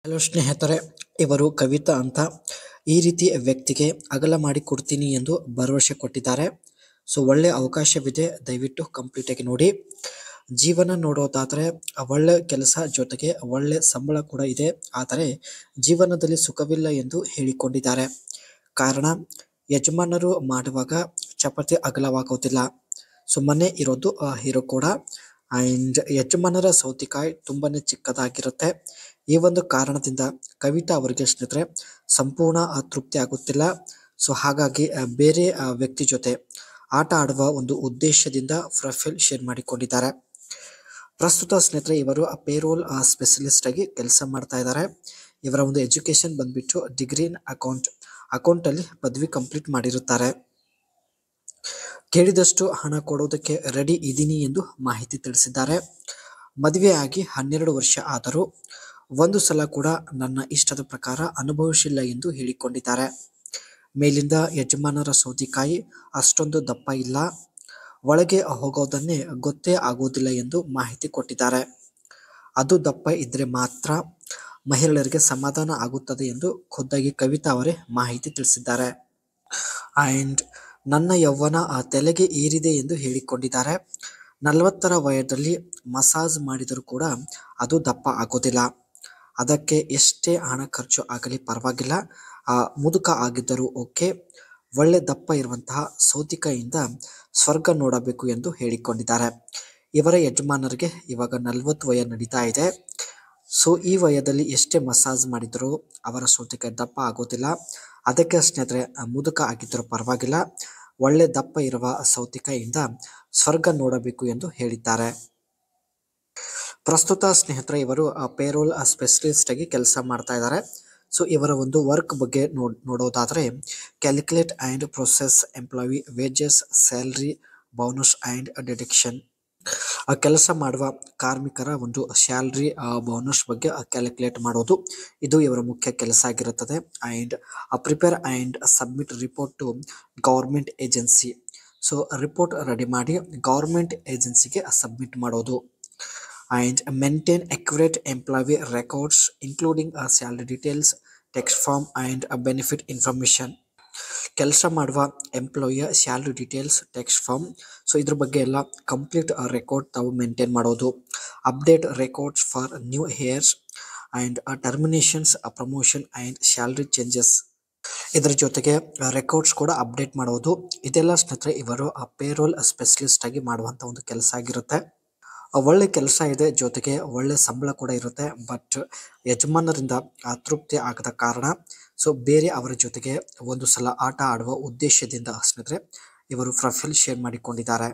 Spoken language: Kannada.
ಹಲೋ ಸ್ನೇಹಿತರೆ, ಇವರು ಕವಿತಾ ಅಂತ ಈ ರೀತಿ ವ್ಯಕ್ತಿಗೆ ಅಗಲ ಮಾಡಿ ಕೊಡ್ತೀನಿ ಎಂದು ಭರವಸೆ ಕೊಟ್ಟಿದ್ದಾರೆ. ಸೊ ಒಳ್ಳೆ ಅವಕಾಶವಿದೆ, ದಯವಿಟ್ಟು ಕಂಪ್ಲೀಟ್ ಆಗಿ ನೋಡಿ. ಜೀವನ ನೋಡೋದಾದ್ರೆ ಒಳ್ಳೆ ಕೆಲಸ ಜೊತೆಗೆ ಒಳ್ಳೆ ಸಂಬಳ ಕೂಡ ಇದೆ, ಆದರೆ ಜೀವನದಲ್ಲಿ ಸುಖವಿಲ್ಲ ಎಂದು ಹೇಳಿಕೊಂಡಿದ್ದಾರೆ. ಕಾರಣ, ಯಜಮಾನರು ಮಾಡುವಾಗ ಚಪಾತಿ ಅಗಲವಾಗೋದಿಲ್ಲ. ಸೊ ಮನೆ ಇರೋದು ಹೀರೋ ಕೂಡ ಅಂಡ್ ಯಜಮಾನರ ಸೌತೆಕಾಯಿ ತುಂಬಾನೇ ಚಿಕ್ಕದಾಗಿರುತ್ತೆ. ಈ ಒಂದು ಕಾರಣದಿಂದ ಕವಿತಾ ಅವರಿಗೆ ಸ್ನೇಹಿತರೆ ಸಂಪೂರ್ಣ ತೃಪ್ತಿ ಆಗುತ್ತಿಲ್ಲ. ಸೊ ಹಾಗಾಗಿ ಬೇರೆ ವ್ಯಕ್ತಿ ಜೊತೆ ಆಟ ಆಡುವ ಒಂದು ಉದ್ದೇಶದಿಂದ ಪ್ರೊಫೈಲ್ ಶೇರ್ ಮಾಡಿಕೊಂಡಿದ್ದಾರೆ. ಪ್ರಸ್ತುತ ಸ್ನೇಹಿತರೆ ಇವರು ಪೇರೋಲ್ ಸ್ಪೆಷಲಿಸ್ಟ್ ಆಗಿ ಕೆಲಸ ಮಾಡ್ತಾ ಇದ್ದಾರೆ. ಇವರ ಒಂದು ಎಜುಕೇಶನ್ ಬಂದ್ಬಿಟ್ಟು ಡಿಗ್ರಿ ಇನ್ ಅಕೌಂಟ್ ಅಲ್ಲಿ ಪದವಿ ಕಂಪ್ಲೀಟ್ ಮಾಡಿರುತ್ತಾರೆ. ಕೇಳಿದಷ್ಟು ಹಣ ಕೊಡೋದಕ್ಕೆ ರೆಡಿ ಇದ್ದೀನಿ ಎಂದು ಮಾಹಿತಿ ತಿಳಿಸಿದ್ದಾರೆ. ಮದುವೆ ಆಗಿ 12 ವರ್ಷ ಆದರೂ ಒಂದು ಸಲ ಕೂಡ ನನ್ನ ಇಷ್ಟದ ಪ್ರಕಾರ ಅನುಭವಿಸಿಲ್ಲ ಎಂದು ಹೇಳಿಕೊಂಡಿದ್ದಾರೆ. ಮೇಲಿಂದ ಯಜಮಾನರ ಸೌತೆಕಾಯಿ ಅಷ್ಟೊಂದು ದಪ್ಪ ಇಲ್ಲ, ಒಳಗೆ ಹೋಗೋದನ್ನೇ ಗೊತ್ತೇ ಆಗೋದಿಲ್ಲ ಎಂದು ಮಾಹಿತಿ ಕೊಟ್ಟಿದ್ದಾರೆ. ಅದು ದಪ್ಪ ಇದ್ರೆ ಮಾತ್ರ ಮಹಿಳೆಯರಿಗೆ ಸಮಾಧಾನ ಆಗುತ್ತದೆ ಎಂದು ಖುದ್ದಾಗಿ ಕವಿತಾ ಅವರೇ ಮಾಹಿತಿ ತಿಳಿಸಿದ್ದಾರೆ. ಅಂಡ್ ನನ್ನ ಯೌವನ ತಲೆಗೆ ಏರಿದೆ ಎಂದು ಹೇಳಿಕೊಂಡಿದ್ದಾರೆ. 40ರ ವಯದಲ್ಲಿ ಮಸಾಜ್ ಮಾಡಿದರೂ ಕೂಡ ಅದು ದಪ್ಪ ಆಗೋದಿಲ್ಲ. ಅದಕ್ಕೆ ಎಷ್ಟೇ ಹಣ ಖರ್ಚು ಆಗಲಿ ಪರವಾಗಿಲ್ಲ, ಮುದುಕ ಆಗಿದ್ದರೂ ಓಕೆ, ಒಳ್ಳೆ ದಪ್ಪ ಇರುವಂತಹ ಸೌತೆಕಾಯಿಯಿಂದ ಸ್ವರ್ಗ ನೋಡಬೇಕು ಎಂದು ಹೇಳಿಕೊಂಡಿದ್ದಾರೆ. ಇವರ ಯಜಮಾನರಿಗೆ ಇವಾಗ 40 ವಯ ನಡೀತಾ ಇದೆ. ಸೊ ಈ ವಯದಲ್ಲಿ ಎಷ್ಟೇ ಮಸಾಜ್ ಮಾಡಿದರೂ ಅವರ ಸೌತೆಕಾಯಿ ದಪ್ಪ ಆಗೋದಿಲ್ಲ. ಅದಕ್ಕೆ ಸ್ನೇಹಿತರೆ ಮುದುಕ ಆಗಿದ್ದರೂ ಪರವಾಗಿಲ್ಲ, ಒಳ್ಳೆ ದಪ್ಪ ಇರುವ ಸೌತೆಕಾಯಿಯಿಂದ ಸ್ವರ್ಗ ನೋಡಬೇಕು ಎಂದು ಹೇಳಿದ್ದಾರೆ. ಪ್ರಸ್ತುತ ಸ್ನೇಹಿತರೆ ಇವರು ಪೇರೋಲ್ ಸ್ಪೆಷಲಿಸ್ಟ್ ಆಗಿ ಕೆಲಸ ಮಾಡ್ತಾ ಇದ್ದಾರೆ. ಸೊ ಇವರ ಒಂದು ವರ್ಕ್ ಬಗ್ಗೆ ನೋಡೋದಾದ್ರೆ calculate and process employee wages, salary, bonus and deduction. ಕೆಲಸ ಮಾಡುವ ಕಾರ್ಮಿಕರ ಒಂದು ಸ್ಯಾಲರಿ, ಬೋನಸ್ ಬಗ್ಗೆ ಕ್ಯಾಲ್ಕುಲೇಟ್ ಮಾಡೋದು, ಇದು ಇವರ ಮುಖ್ಯ ಕೆಲಸ ಆಗಿರುತ್ತದೆ. And prepare and submit report to government agency. So report ready ಮಾಡಿ ಗವರ್ಮೆಂಟ್ ಏಜೆನ್ಸಿಗೆ ಸಬ್ಮಿಟ್ ಮಾಡೋದು. And maintain accurate employee records including salary details, tax form and benefit information. ಕೆಲಸ ಮಾಡುವ ಎಂಪ್ಲಾಯಿಯ salary details, tax form, so ಇದ್ರ ಬಗ್ಗೆ ಎಲ್ಲ ಕಂಪ್ಲೀಟ್ ರೆಕಾರ್ಡ್ ತಾವು ಮೇಂಟೈನ್ ಮಾಡೋದು. Update records for new hires and terminations, promotion and salary changes. ಇದರ ಜೊತೆಗೆ ರೆಕಾರ್ಡ್ಸ್ ಕೂಡ ಅಪ್ಡೇಟ್ ಮಾಡೋದು. ಇದೆಲ್ಲ ಸ್ನೇಹಿತರೆ ಇವರು ಪೇರೋಲ್ ಸ್ಪೆಷಲಿಸ್ಟ್ ಆಗಿ ಮಾಡುವಂತ ಒಂದು ಕೆಲಸ ಆಗಿರುತ್ತೆ. ಒಳ್ಳೆ ಕೆಲಸ ಇದೆ, ಜೊತೆಗೆ ಒಳ್ಳೆ ಸಂಬಳ ಕೂಡ ಇರುತ್ತೆ. ಬಟ್ ಯಜಮಾನರಿಂದ ತೃಪ್ತಿ ಆಗದ ಕಾರಣ ಸೊ ಬೇರೆ ಅವರ ಜೊತೆಗೆ ಒಂದು ಸಲ ಆಟ ಆಡುವ ಉದ್ದೇಶದಿಂದ ಸ್ನೇಹಿತರೆ ಇವರು ಪ್ರೊಫೈಲ್ ಶೇರ್ ಮಾಡಿಕೊಂಡಿದ್ದಾರೆ.